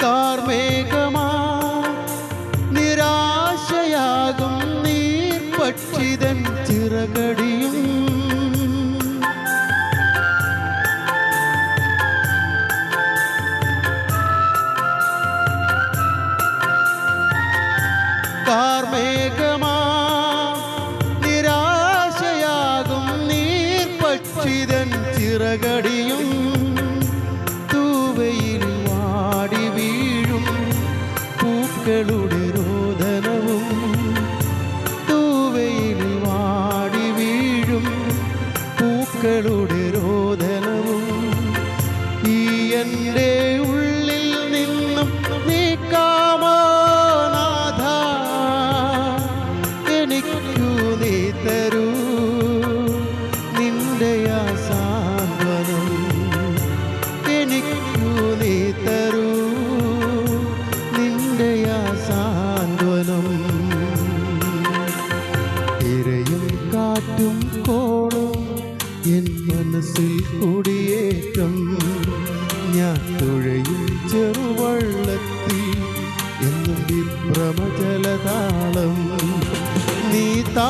കാർമേഘമാ നിരാശയാകും നീർപക്ഷിതൻ ചിറകടിയും കാർമേഘമാ നിരാശയാകും നീർപക്ഷിതൻ ചിറകടിയും തൂവയിൽ വാടി വീഴും പൂക്കളുടെ രോദനവും തൂവയിൽ വാടി വീഴും പൂക്കളുടെ രോദനവും ഈ എൻ്റെ ഉള്ളിൽ നിന്നും നീക്കാമോ നാഥ എനിക്കു നീ തരൂ നിന്റെ ആ സാന്ത്വനം എനിക്കു നീ തരൂ നിന്റെ ആ സാന്ത്വനം തിരയും കാറ്റും കോളും എൻ മനസ്സിൽ കുടിയേറ്റം ഞാൻ തുഴയും ചെറുവള്ളത്തിൽ എന്നും വിഭ്രമജലതാളം നീ താ